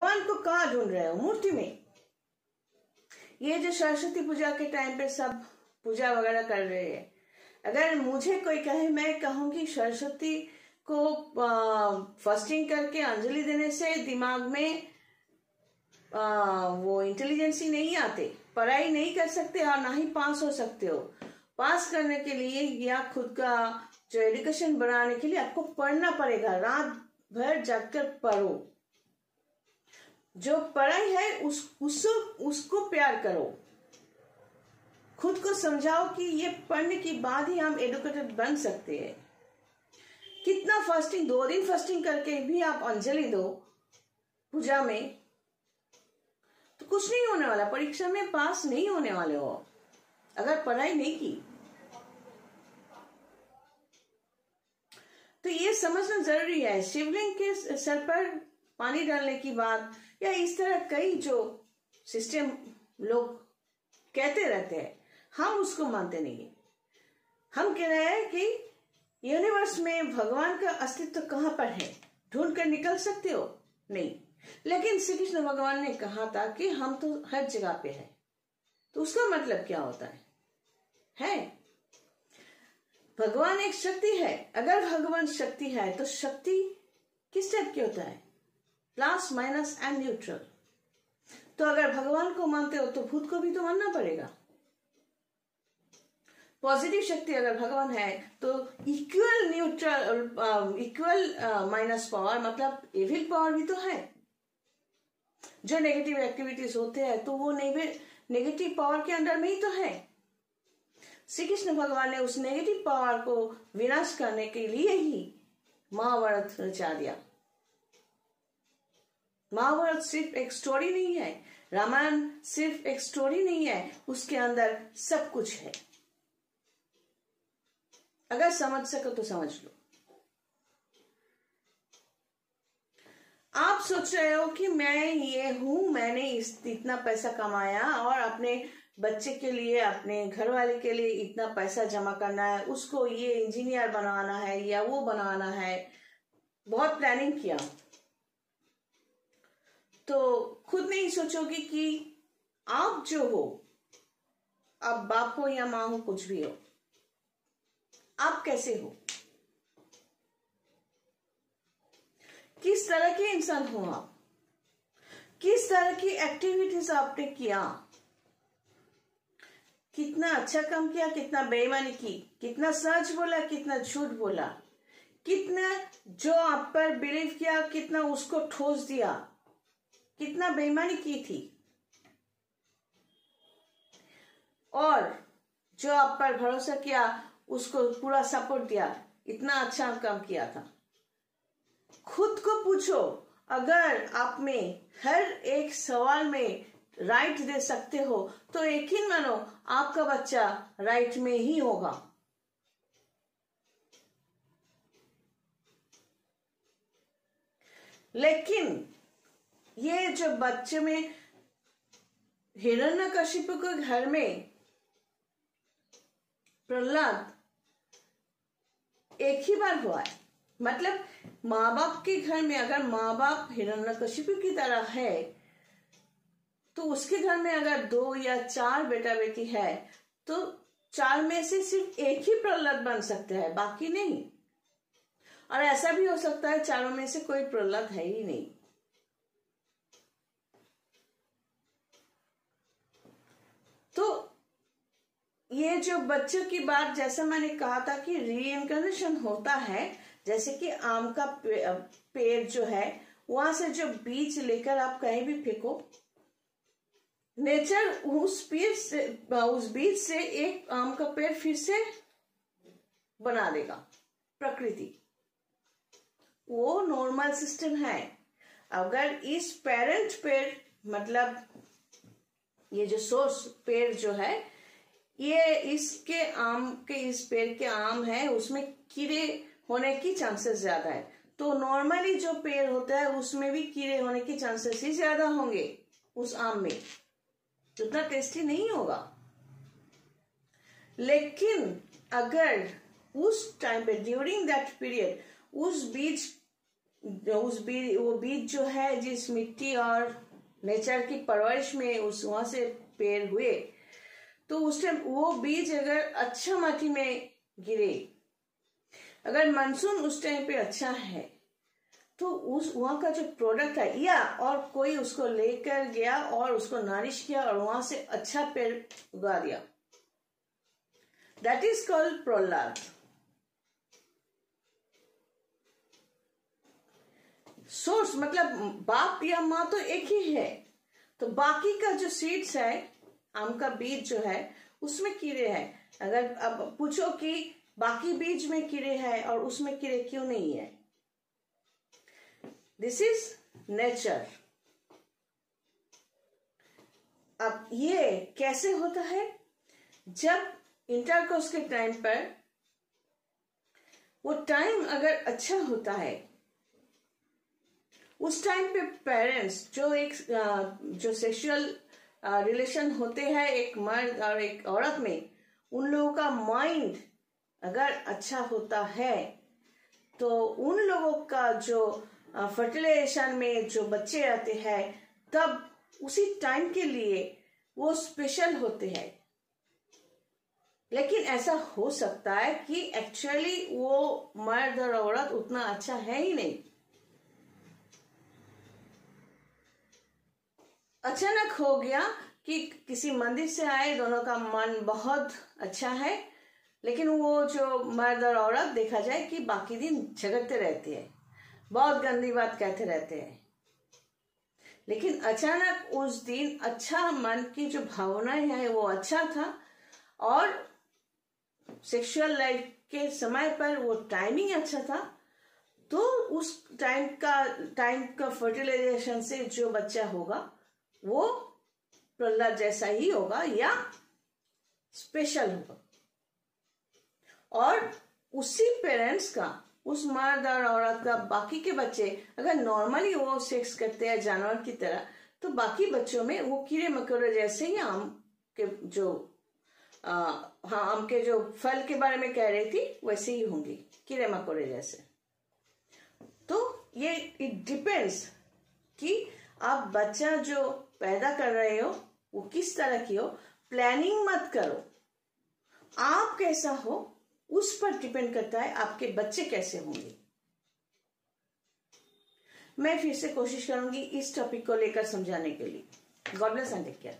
भगवान को कहाँ ढूंढ रहे हो? मूर्ति में। ये जो सरस्वती पूजा के टाइम पे सब पूजा वगैरह कर रहे हैं, अगर मुझे कोई कहे, मैं कहूंगी सरस्वती को फास्टिंग करके अंजलि देने से दिमाग में वो इंटेलिजेंसी नहीं आते, पढ़ाई नहीं कर सकते और ना ही पास हो सकते हो। पास करने के लिए या खुद का जो एजुकेशन बढ़ाने के लिए आपको पढ़ना पड़ेगा, रात भर जाकर पढ़ो। जो पढ़ाई है उसको प्यार करो, खुद को समझाओ कि ये पढ़ने के बाद ही हम एडुकेटेड बन सकते हैं। कितना फास्टिंग, 2 दिन फास्टिंग करके भी आप अंजलि दो पूजा में, तो कुछ नहीं होने वाला, परीक्षा में पास नहीं होने वाले हो अगर पढ़ाई नहीं की। तो ये समझना जरूरी है। शिवलिंग के सर पर पानी डालने की बात या इस तरह कई जो सिस्टम लोग कहते रहते हैं, हम उसको मानते नहीं। हम कह रहे हैं कि यूनिवर्स में भगवान का अस्तित्व कहां पर है, ढूंढ कर निकल सकते हो? नहीं। लेकिन श्री कृष्ण भगवान ने कहा था कि हम तो हर जगह पे है, तो उसका मतलब क्या होता है? भगवान एक शक्ति है। अगर भगवान शक्ति है तो शक्ति किस टाइप की होता है? Plus, minus and neutral. तो अगर भगवान को मानते हो तो भूत को भी तो मानना पड़ेगा। पॉजिटिव शक्ति अगर भगवान है तो equal neutral, equal minus power, मतलब एविल पावर भी तो है। जो नेगेटिव एक्टिविटीज होते हैं तो वो नेगेटिव पावर के अंडर में ही तो है। श्री कृष्ण भगवान ने उस नेगेटिव पावर को विनाश करने के लिए ही महाभारत रचा दिया। महाभारत सिर्फ एक स्टोरी नहीं है, रामायण सिर्फ एक स्टोरी नहीं है, उसके अंदर सब कुछ है। अगर समझ सको तो समझ लो। आप सोच रहे हो कि मैं ये हूं, मैंने इतना पैसा कमाया और अपने बच्चे के लिए, अपने घर वाले के लिए इतना पैसा जमा करना है, उसको ये इंजीनियर बनाना है या वो बनाना है, बहुत प्लानिंग किया। तो खुद नहीं सोचोगे कि आप जो हो, आप बाप हो या माँ हो, कुछ भी हो, आप कैसे हो, किस तरह के इंसान हो आप, किस तरह की एक्टिविटीज आपने किया, कितना अच्छा काम किया, कितना बेईमानी की, कितना सच बोला, कितना झूठ बोला, कितना जो आप पर बिलीव किया, कितना उसको ठोस दिया, कितना बेईमानी की थी, और जो आप पर भरोसा किया उसको पूरा सपोर्ट दिया, इतना अच्छा काम किया था। खुद को पूछो, अगर आप में हर एक सवाल में राइट दे सकते हो तो यकीन मानो आपका बच्चा राइट में ही होगा। लेकिन ये जो बच्चे में हिरण्यकशिपु के घर में प्रहलाद एक ही बार हुआ है, मतलब माँ बाप के घर में अगर माँ बाप हिरण्यकशिपु की तरह है तो उसके घर में अगर 2 या 4 बेटा बेटी है तो 4 में से सिर्फ एक ही प्रहलाद बन सकता है, बाकी नहीं। और ऐसा भी हो सकता है 4 में से कोई प्रहलाद है ही नहीं। तो ये जो बच्चों की बात, जैसा मैंने कहा था कि रीइंकार्नेशन होता है, जैसे कि आम का पेड़ जो है, वहां से जो बीज लेकर आप कहीं भी फेंको, नेचर उस बीज से एक आम का पेड़ फिर से बना देगा, प्रकृति। वो नॉर्मल सिस्टम है। अगर इस पेरेंट पेड़, मतलब ये जो सोर्स पेड़ जो है, ये इसके आम के, इस पेड़ के आम है, उसमें कीड़े होने की चांसेस ज्यादा है। तो नॉर्मली जो पेड़ होता है उसमें भी कीड़े होने की चांसेस ही ज्यादा होंगे उस आम में, उतना टेस्टी नहीं होगा। लेकिन अगर उस टाइम पे, ड्यूरिंग दैट पीरियड, उस बीज वो बीज जो है जिस मिट्टी और नेचर की परवरिश में वहां से पेड़ हुए, तो उस टाइम वो बीज अगर अच्छा माटी में गिरे, अगर मानसून उस टाइम पे अच्छा है, तो उस वहां का जो प्रोडक्ट है, या और कोई उसको लेकर गया और उसको नारिश किया और वहां से अच्छा पेड़ उगा दिया, that is called Prahlad. Source मतलब बाप या माँ तो एक ही है, तो बाकी का जो सीड्स है, आम का बीज जो है उसमें कीड़े हैं। अगर अब पूछो कि बाकी बीज में कीड़े हैं और उसमें कीड़े क्यों नहीं है, दिस इज नेचर। अब ये कैसे होता है, जब इंटरकोर्स के टाइम पर वो टाइम अगर अच्छा होता है, उस टाइम पे पेरेंट्स जो सेक्सुअल रिलेशन होते हैं एक मर्द और एक औरत में, उन लोगों का माइंड अगर अच्छा होता है, तो उन लोगों का जो फर्टिलाइजेशन में जो बच्चे आते हैं, तब उसी टाइम के लिए वो स्पेशल होते हैं। लेकिन ऐसा हो सकता है कि एक्चुअली वो मर्द और औरत उतना अच्छा है ही नहीं, अचानक हो गया कि किसी मंदिर से आए, दोनों का मन बहुत अच्छा है, लेकिन वो जो मर्द और औरत देखा जाए कि बाकी दिन झगड़ते रहते हैं, बहुत गंदी बात कहते रहते हैं। लेकिन अचानक उस दिन अच्छा मन की जो भावनाएं है वो अच्छा था, और सेक्सुअल लाइफ के समय पर वो टाइमिंग अच्छा था, तो उस टाइम का फर्टिलाइजेशन से जो बच्चा होगा वो प्रहलाद जैसा ही होगा या स्पेशल होगा। और उसी पेरेंट्स का, उस मर्द और औरत का बाकी के बच्चे अगर नॉर्मली वो सेक्स करते हैं जानवर की तरह, तो बाकी बच्चों में वो कीड़े मकोड़े जैसे ही आम के जो फल के बारे में कह रही थी वैसे ही होंगी, कीड़े मकोड़े जैसे। तो ये इट डिपेंड्स कि आप बच्चा जो पैदा कर रहे हो वो किस तरह की हो। प्लानिंग मत करो, आप कैसा हो उस पर डिपेंड करता है आपके बच्चे कैसे होंगे। मैं फिर से कोशिश करूंगी इस टॉपिक को लेकर समझाने के लिए। God bless and take care.